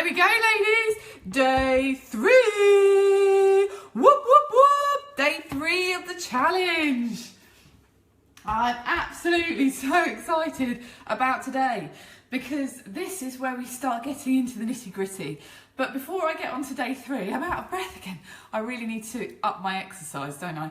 we go, ladies. Day 3. Whoop, whoop, whoop. Day 3 of the challenge. I'm absolutely so excited about today because this is where we start getting into the nitty gritty. But before I get on to day 3, I'm out of breath again. I really need to up my exercise, don't I?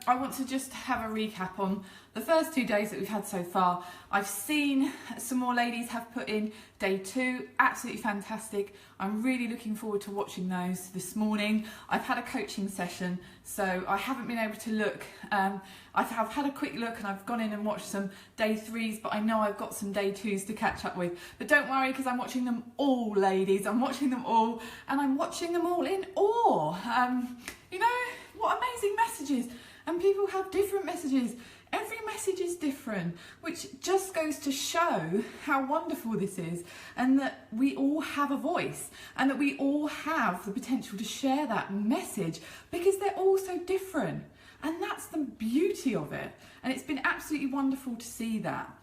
I want to just have a recap on the first 2 days that we've had so far. I've seen some more ladies have put in day 2, absolutely fantastic. I'm really looking forward to watching those this morning. I've had a coaching session, so I haven't been able to look. I've had a quick look and I've gone in and watched some day 3s, but I know I've got some day 2s to catch up with. But don't worry, because I'm watching them all, ladies. I'm watching them all, and I'm watching them all in awe. You know, what amazing messages, and people have different messages. Every message is different, which just goes to show how wonderful this is, and that we all have a voice, and that we all have the potential to share that message because they're all so different, and that's the beauty of it. And it's been absolutely wonderful to see that.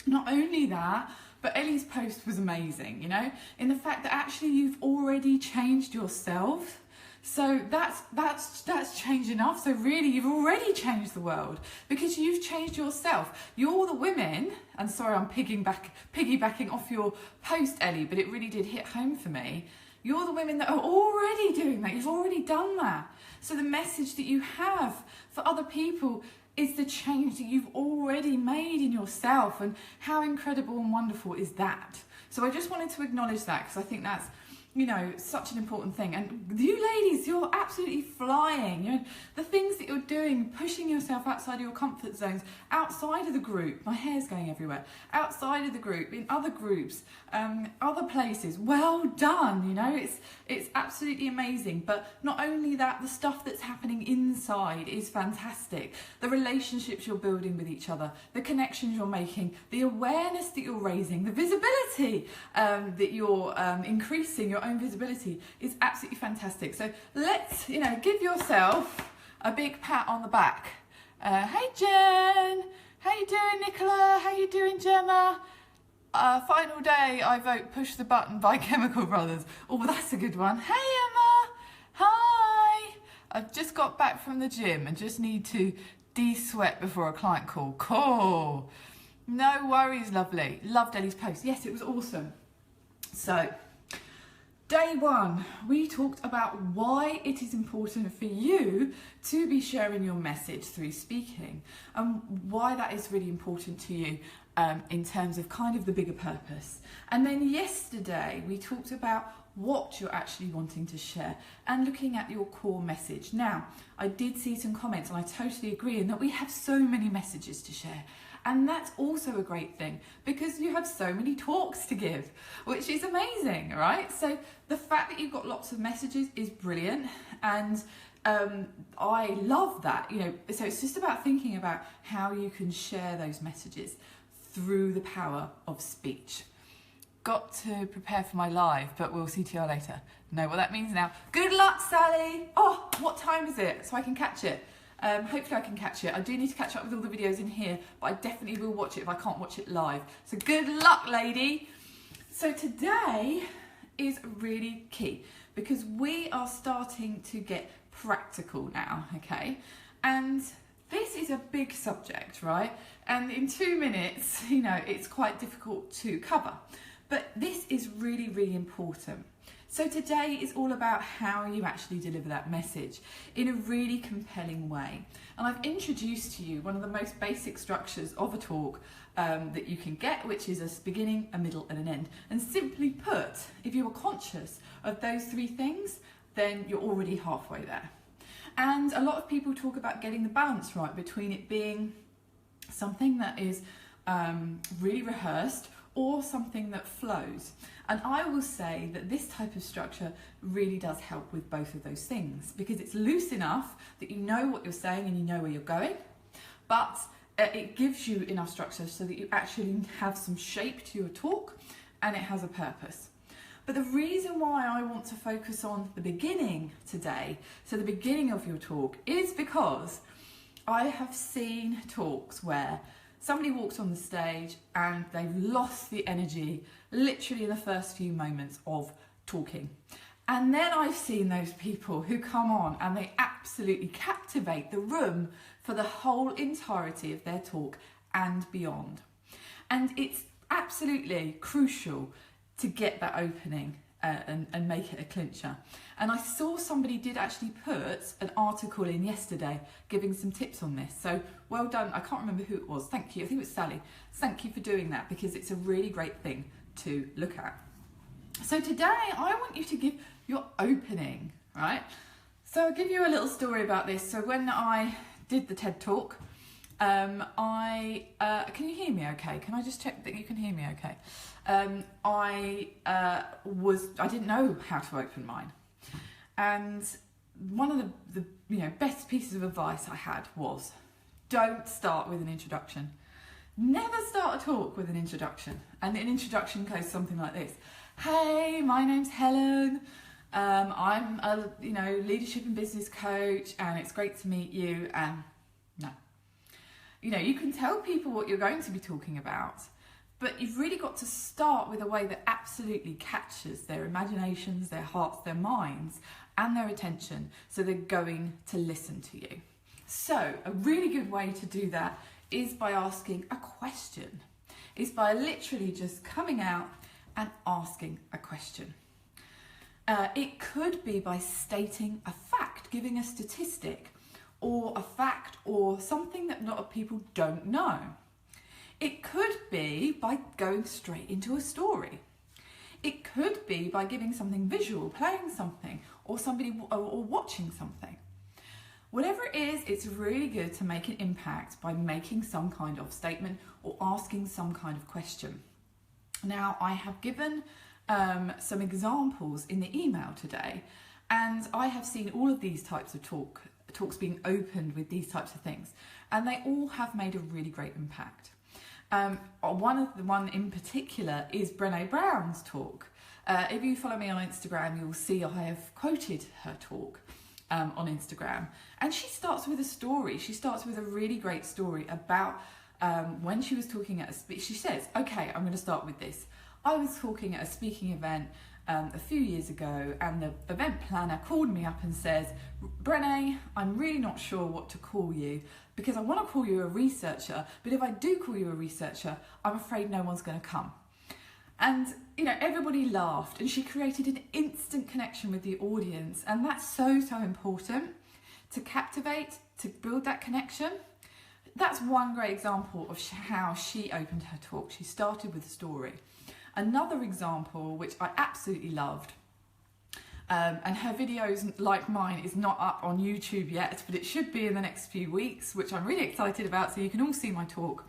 Not only that, but Ellie's post was amazing, you know, in the fact that actually you've already changed yourself. So that's change enough. So really, you've already changed the world because you've changed yourself. You're the women, and sorry, I'm piggybacking off your post, Ellie, but it really did hit home for me. You're the women that are already doing that. You've already done that. So the message that you have for other people is the change that you've already made in yourself, and how incredible and wonderful is that? So I just wanted to acknowledge that because I think that's, you know, such an important thing. And you ladies, you're absolutely flying. You know, the things that you're doing, pushing yourself outside of your comfort zones, outside of the group, my hair's going everywhere, outside of the group, in other groups, other places, well done. You know, it's absolutely amazing. But not only that, the stuff that's happening inside is fantastic. The relationships you're building with each other, the connections you're making, the awareness that you're raising, the visibility that you're increasing, your own visibility is absolutely fantastic. So let's, you know, give yourself a big pat on the back. Hey Jen, how you doing, Nicola? How you doing, Gemma? Final day, I vote Push the Button by Chemical Brothers. Oh, that's a good one. Hey Emma, hi. I've just got back from the gym and just need to de-sweat before a client call. Cool. No worries, lovely. Loved Ellie's post. Yes, it was awesome. So, day 1, we talked about why it is important for you to be sharing your message through speaking, and why that is really important to you in terms of kind of the bigger purpose. And then yesterday we talked about what you're actually wanting to share and looking at your core message. Now, I did see some comments and I totally agree in that we have so many messages to share. And that's also a great thing because you have so many talks to give, which is amazing, right? So the fact that you've got lots of messages is brilliant, and I love that, you know. So it's just about thinking about how you can share those messages through the power of speech. Got to prepare for my live, but we'll see you later. Know what that means now. Good luck, Sally. Oh, what time is it? So I can catch it. Hopefully I can catch it. I do need to catch up with all the videos in here, but I definitely will watch it if I can't watch it live. So good luck, lady. So today is really key because we are starting to get practical now, okay? And this is a big subject, right? And in 2 minutes, you know, it's quite difficult to cover. But this is really, really important. So today is all about how you actually deliver that message in a really compelling way. And I've introduced to you one of the most basic structures of a talk that you can get, which is a beginning, a middle, and an end. And simply put, if you are conscious of those 3 things, then you're already halfway there. And a lot of people talk about getting the balance right between it being something that is really rehearsed or something that flows. And I will say that this type of structure really does help with both of those things because it's loose enough that you know what you're saying and you know where you're going, but it gives you enough structure so that you actually have some shape to your talk and it has a purpose. But the reason why I want to focus on the beginning today, so the beginning of your talk, is because I have seen talks where somebody walks on the stage and they've lost the energy literally in the first few moments of talking. And then I've seen those people who come on and they absolutely captivate the room for the whole entirety of their talk and beyond. And it's absolutely crucial to get that opening and make it a clincher. And I saw somebody did actually put an article in yesterday giving some tips on this. So well done. I can't remember who it was. Thank you. I think it was Sally. Thank you for doing that, because it's a really great thing to look at. So today I want you to give your opening, right? So I'll give you a little story about this. So when I did the TED Talk, can you hear me okay? Can I just check that you can hear me okay? I didn't know how to open mine. And one of the best pieces of advice I had was, don't start with an introduction. Never start a talk with an introduction. And an introduction goes something like this. Hey, my name's Helen. I'm a leadership and business coach, and it's great to meet you. And no. You can tell people what you're going to be talking about, but you've really got to start with a way that absolutely catches their imaginations, their hearts, their minds, and their attention, so they're going to listen to you. So a really good way to do that is by asking a question. Is by literally just coming out and asking a question. It could be by stating a fact, giving a statistic, or a fact, or something that a lot of people don't know. It could be by going straight into a story. It could be by giving something visual, playing something, or watching something. Whatever it is, it's really good to make an impact by making some kind of statement or asking some kind of question. Now, I have given some examples in the email today, and I have seen all of these types of talks being opened with these types of things, and they all have made a really great impact. One in particular is Brené Brown's talk. If you follow me on Instagram, you'll see I have quoted her talk on Instagram, and she starts with a story. She starts with a really great story about when she was talking at she says, okay, I'm going to start with this. I was talking at a speaking event a few years ago, and the event planner called me up and says, Brené, I'm really not sure what to call you, because I want to call you a researcher, but if I do call you a researcher, I'm afraid no one's going to come. And everybody laughed, and she created an instant connection with the audience, and that's so important to captivate, to build that connection. That's one great example of how she opened her talk. She started with a story. Another example, which I absolutely loved, and her videos, like mine, is not up on YouTube yet, but it should be in the next few weeks, which I'm really excited about, so you can all see my talk,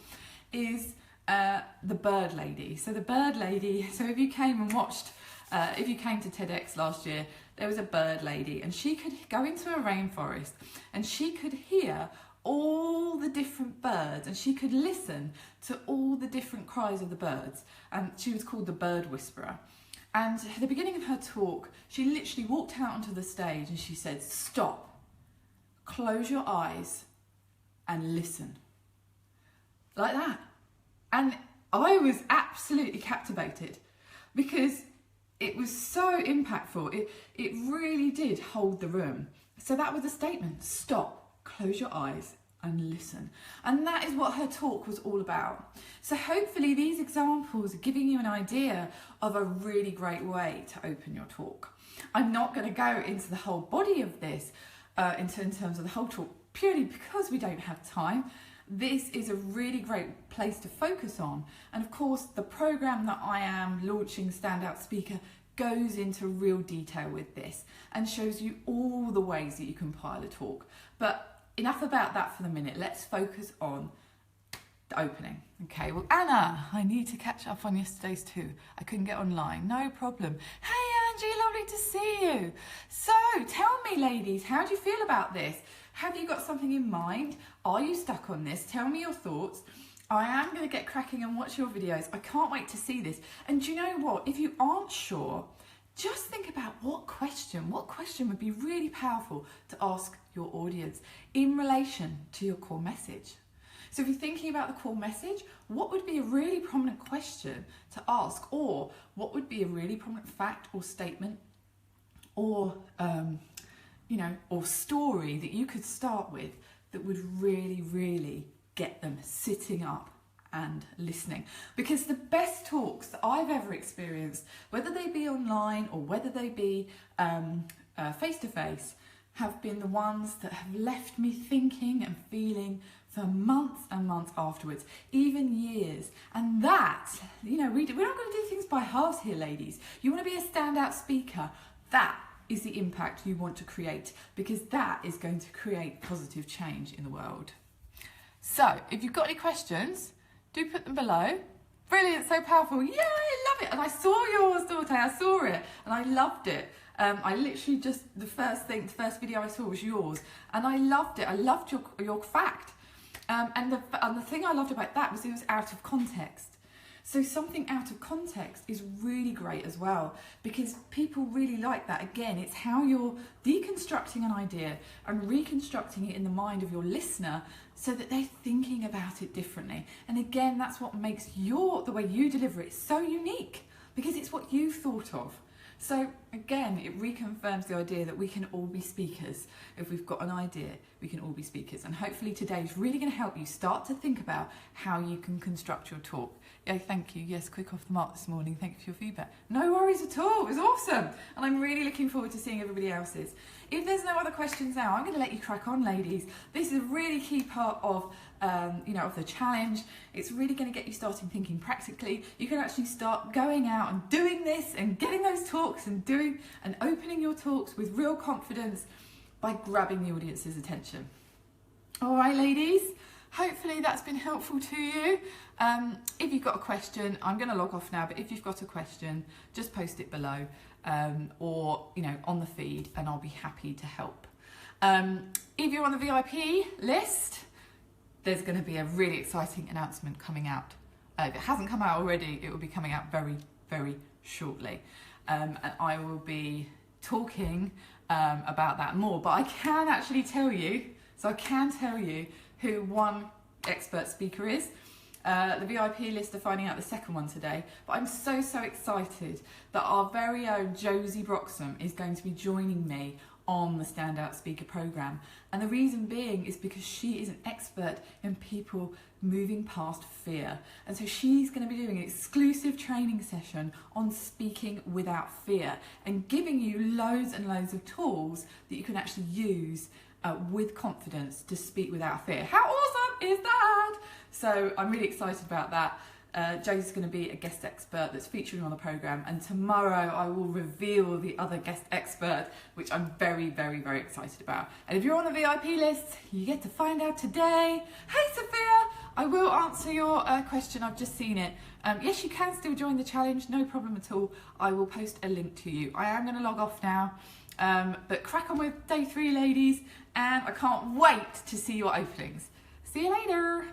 is the Bird Lady. So the Bird Lady, so if you came and watched, if you came to TEDx last year, there was a bird lady, and she could go into a rainforest and she could hear all the different birds, and she could listen to all the different cries of the birds, and she was called the Bird Whisperer. And at the beginning of her talk, she literally walked out onto the stage and she said, stop, close your eyes and listen. Like that. And I was absolutely captivated, because it was so impactful. It really did hold the room. So that was a statement. Stop, close your eyes and listen. And that is what her talk was all about. So hopefully these examples are giving you an idea of a really great way to open your talk. I'm not going to go into the whole body of this in terms of the whole talk, purely because we don't have time. This is a really great place to focus on. And of course, the program that I am launching, Standout Speaker, goes into real detail with this and shows you all the ways that you can pile a talk. But enough about that for the minute. Let's focus on the opening. Okay, well, Anna, I need to catch up on yesterday's too. I couldn't get online. No problem. Hey, Angie, lovely to see you. So, tell me, ladies, how do you feel about this? Have you got something in mind? Are you stuck on this? Tell me your thoughts. I am going to get cracking and watch your videos. I can't wait to see this. And do you know what? If you aren't sure, just think about what question would be really powerful to ask your audience in relation to your core message. So if you're thinking about the core message, what would be a really prominent question to ask, or what would be a really prominent fact or statement or or story that you could start with that would really, really get them sitting up and listening? Because the best talks that I've ever experienced, whether they be online or whether they be face-to-face, have been the ones that have left me thinking and feeling for months and months afterwards, even years. And that, we're not going to do things by halves here, ladies. You want to be a standout speaker. That is the impact you want to create, because that is going to create positive change in the world. So if you've got any questions, do put them below. Brilliant, so powerful. Yeah, I love it. And I saw yours, Dorte. I saw it and I loved it. I literally just, the first video I saw was yours, and I loved it. I loved your fact. And the thing I loved about that was it was out of context. So something out of context is really great as well, because people really like that. Again, it's how you're deconstructing an idea and reconstructing it in the mind of your listener so that they're thinking about it differently. And again, that's what makes the way you deliver it so unique, because it's what you've thought of. So again, it reconfirms the idea that we can all be speakers. If we've got an idea, we can all be speakers. And hopefully today is really going to help you start to think about how you can construct your talk. Yeah, thank you. Yes, quick off the mark this morning. Thank you for your feedback. No worries at all. It was awesome. And I'm really looking forward to seeing everybody else's. If there's no other questions now, I'm going to let you crack on, ladies. This is a really key part of of the challenge. It's really going to get you starting thinking practically. You can actually start going out and doing this and getting those talks and opening your talks with real confidence by grabbing the audience's attention. All right, ladies. Hopefully that's been helpful to you. If you've got a question, I'm going to log off now, but if you've got a question, just post it below or on the feed, and I'll be happy to help. If you're on the VIP list, there's going to be a really exciting announcement coming out. If it hasn't come out already, it will be coming out very, very shortly. And I will be talking about that more, but I can actually tell you, who one expert speaker is. The VIP list are finding out the second one today, but I'm so excited that our very own Josie Broxham is going to be joining me on the Standout Speaker Programme. And the reason being is because she is an expert in people moving past fear. And so she's going to be doing an exclusive training session on speaking without fear and giving you loads and loads of tools that you can actually use with confidence to speak without fear. How awesome is that? So I'm really excited about that. Josie's going to be a guest expert that's featuring on the programme, and tomorrow I will reveal the other guest expert, which I'm very, very, very excited about. And if you're on the VIP list, you get to find out today. Hey Sophia, I will answer your question, I've just seen it. Yes, you can still join the challenge, no problem at all. I will post a link to you. I am going to log off now, but crack on with day 3, ladies, and I can't wait to see your openings. See you later.